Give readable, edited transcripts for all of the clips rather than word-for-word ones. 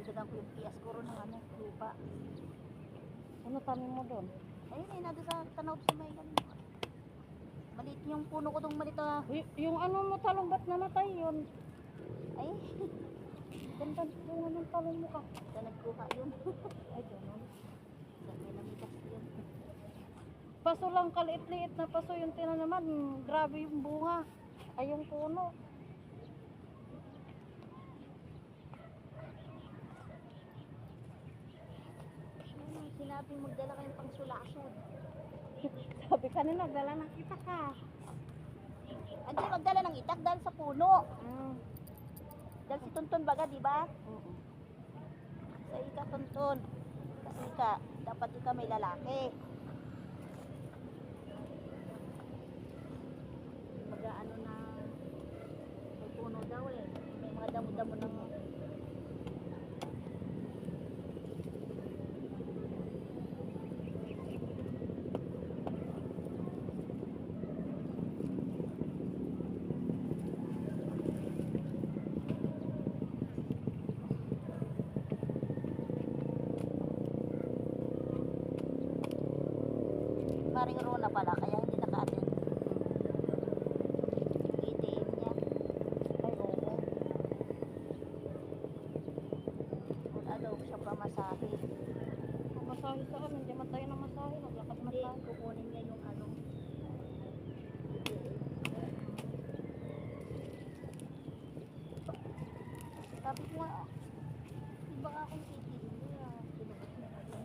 dinagdagan ko yung piyas ko ron ng ano, lupa. Ano tanim mo doon? Ayun eh, nado sa tanaw sa may ganun. Maliit yung puno ko dong maliit ah. Yung ano mo talong, ba't namatay yun? Ay, Ganda yung anong talong mo ka. sa nagkuha yun. Ay, ganun. Sa may namitas yun. Paso lang, kaliit-liit na paso yung tinanaman. Grabe yung bunga. Ay, yung puno. Ano, sinabi magdala kayong pang sulasod. Sabi kanina, dala na kita ka. Hindi magdala ng itak dahil sa puno. Dahil si Tonton baga, di ba? Sa ika Tonton. Kasi ika, dapat ika may lalaki. Baga ano na, may puno daw eh. May mga damo-damo ng Maring Rona pala, kaya hindi naka-attend. ATM niya. Ay, oo. Wala daw siya pamasahe. Masahe saan? Hindi man tayo na masahe. Maglakad Hindi, masahe. kukunin niya yung ano. Sabi ko nga, iba nga akong ATM niya. Sinubos niya ako.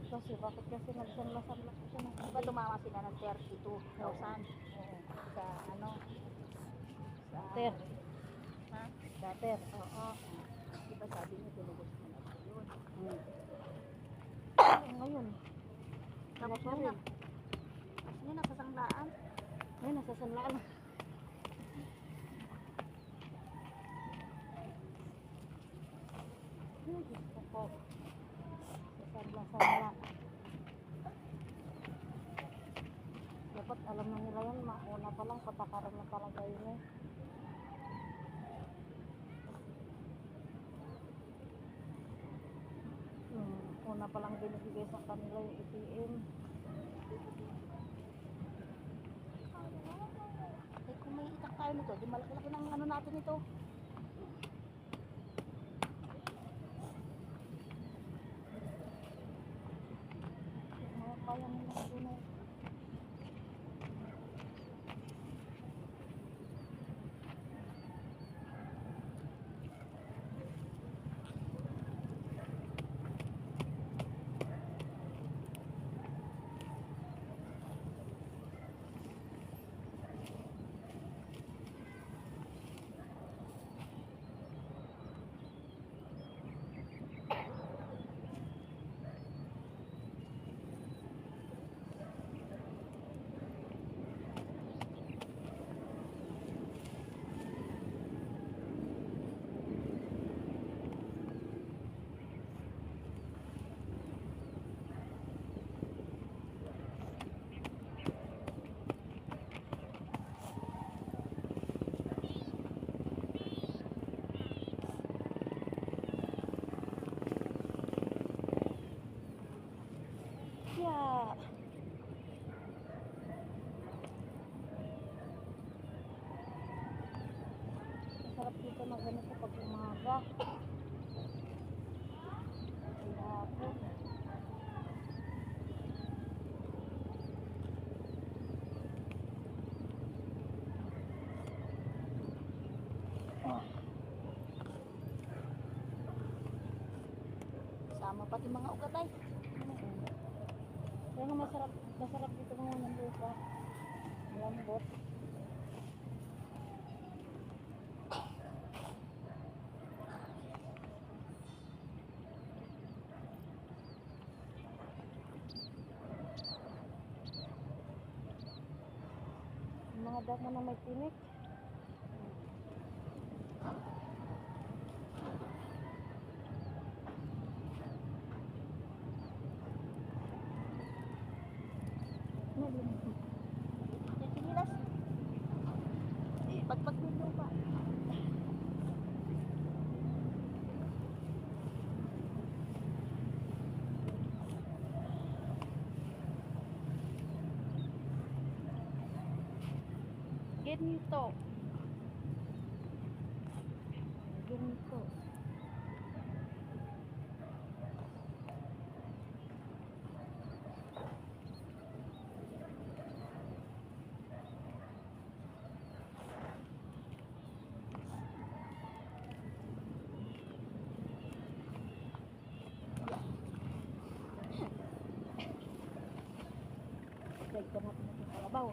Kasi, bakit kasi nagsanla-sanla ko siya ng Diba tumama sila ng 32,000 sa ano? Sa, Ter. ha? Dater. Oo. Diba sabi niya, tinubos niya na ako yun. Ngayon. Tapos Wala pa yun na. rin. Tapos yun, nasa sanglaan. Ay, nasa sanlaan. Ay, gusto ko. Sanla-sanla. Dapat alam na nila yan. Mauna pa lang, patakaran na talaga yun eh. Una pa lang binibigay sa kanila yung ATM. Eh kung may itak tayo nito, di malaki-laki ng ano natin ito. Mga kaya nila doon eh. Yeah. Masarap dito na ganito pag umaga. Hapon. Sama pati mga ugatay. Kaya nga masarap dito mga ng lupa. Lambot. Yung mga damo na may tinik. Yung sinilas. Pagpag ng lupa. ginto. Ginto. Dagdag natin ng kalabaw.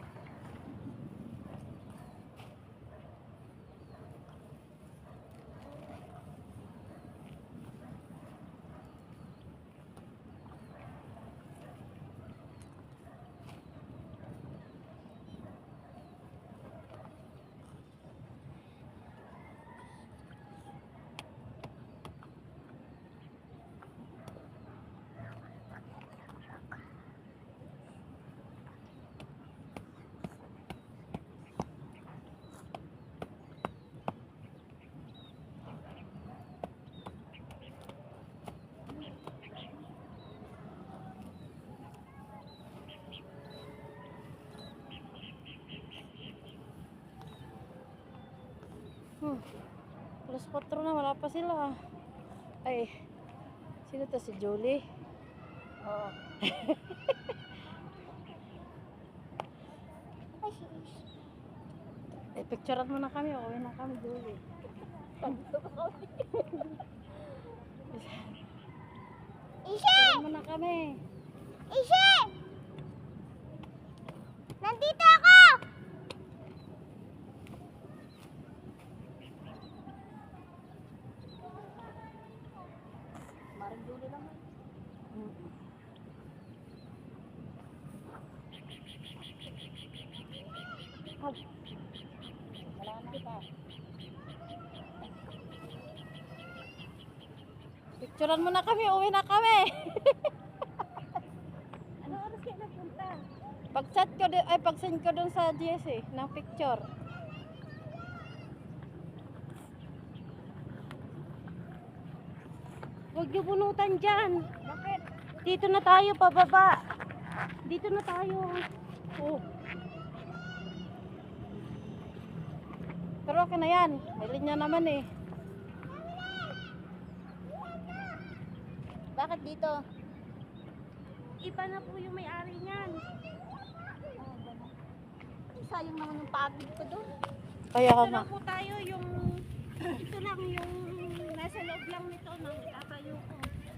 Alas 4 na, wala pa sila. Ay, sino to, si Julie? Oo. Eh, picturean mo na kami, uwi na kami, Julie. Picturean mo na kami. Ishe! Nandito ako! Marang Julie lang. Wala na pa. Picturean mo na kami, uwi na kami. Ano oras kayo nagpunta? Pag-chat ko, ay pag-send ko dun sa GS ng picture. Huwag niyo bunutan dyan. Bakit? Dito na tayo, pababa. Dito na tayo. Oh. Pero okay na yan. May linya naman eh. Bakit dito? Iba na po yung may-ari niyan. Sayang naman yung pagod ko doon. Kaya ka Ito na. lang po tayo yung ito lang yung nasa loob lang nito nang tatayo ko.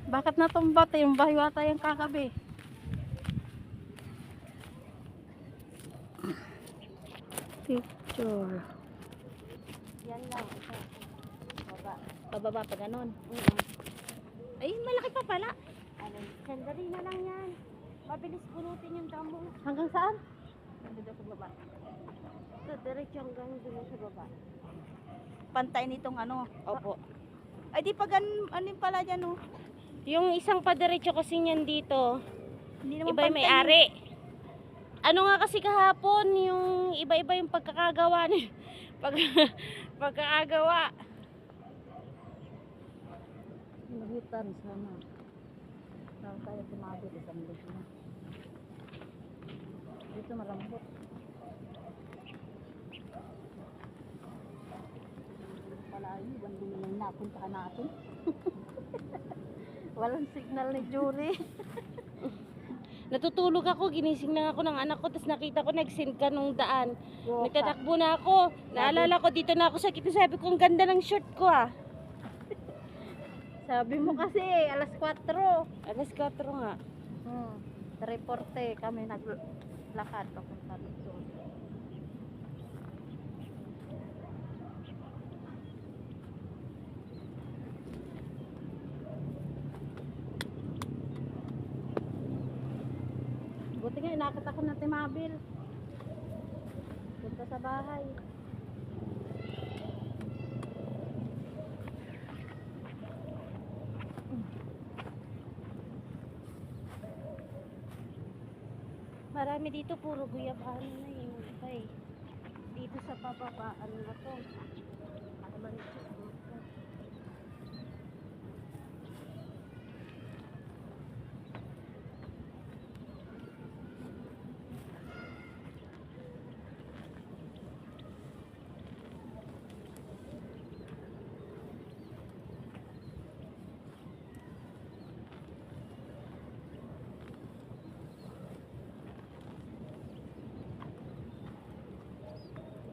Bakit natumba tayo? Yung bahiwa tayong kagabi. Picture. Yan lang. Ito. Baba. Pababa pa ganon. Ay, malaki pa pala. Ano? Sandali na lang yan. Mabilis bunutin yung damo. Hanggang saan? Nandito sa baba. Ito, diretso hanggang dun sa baba. Pantay nitong ano. Opo. Ay di pag ano yung pala dyan oh. Yung isang padiretso kasi niyan dito, Hindi naman iba yung pantay may-ari. Ano nga kasi kahapon, yung iba-iba yung pagkakagawa ni pagkakagawa. Magitan sana. Saan tayo tumabot isang linggo na. Dito marambot. Pala yun. Banding lang napuntahan natin. Walang signal ni Julie. Natutulog ako, ginising na ako ng anak ko, tapos nakita ko nag-send ka nung daan. Yoka. Nagtatakbo na ako. Naalala ko dito na ako sa kita, sabi ko ang ganda ng shirt ko ah. Sabi mo kasi, alas 4. Alas 4 nga. 3:40 kami naglakad papunta dito. Buti nga, inakit ako na Timabil. Punta sa bahay. Marami dito, puro guyabano na yung iba eh. Dito sa pababa, ano na to? Ano ba nito?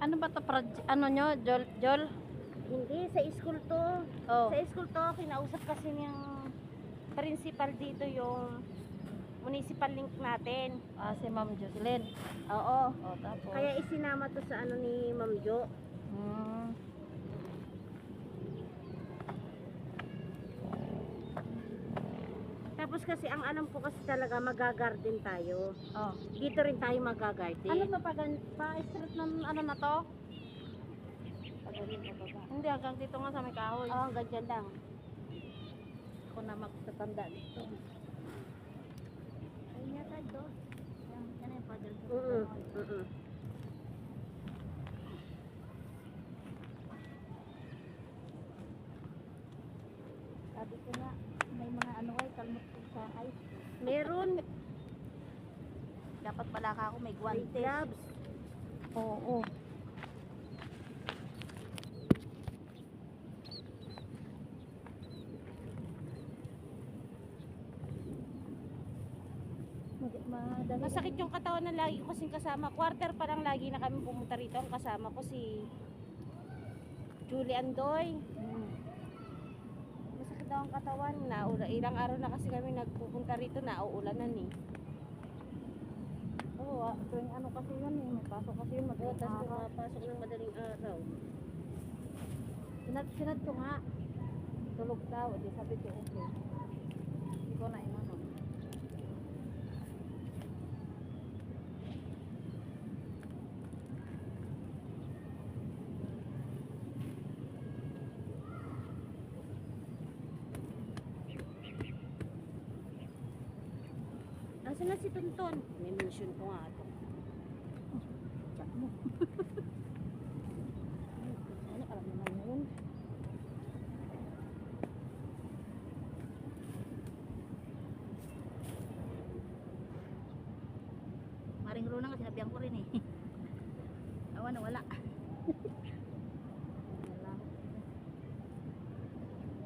Ano ba to? Ano nyo? Jol? Hindi, sa school to. Oh. Sa school to, kinausap kasi niyang principal dito yung municipal link natin. Si Ma'am Jocelyn. Oo. Oh, tapos. Kaya isinama to sa ano ni Ma'am Jo. Hmm. Tapos kasi ang alam ko kasi talaga magagarden tayo. Oh. Dito rin tayo magagarden. Ano to pa-street ng ano na to? Pagaling ka ba? Hindi, hanggang dito nga sa may kahoy. Oo, ganyan lang. Ako na magtatanda dito. Ayun yata ito. Yan yung paddle. Mm. Sabi ko nga, may mga ano ay kalmot sa ay. Meron. Dapat pala ka ako may May guantes. gloves. Oo. Madali. Masakit yung katawan na lagi ko kasing kasama. Quarter pa lang lagi na kami pumunta rito. Ang kasama ko si Julie Andoy. Masakit daw ang katawan. Ilang araw na kasi kami nagpupunta rito. Nauulanan eh. Oo, tuwing ano kasi yun eh. May pasok kasi yun. Oo, tapos Tapos pumapasok ng madaling araw. sinad ko nga. Tulog daw. Di sabi ko okay. Hindi ko na inano. Nasaan na si Tonton? May mention ko nga ito. Chat mo. Ano, alam naman yun. Maring Runa nga sinabihan ko rin eh. Awan na wala.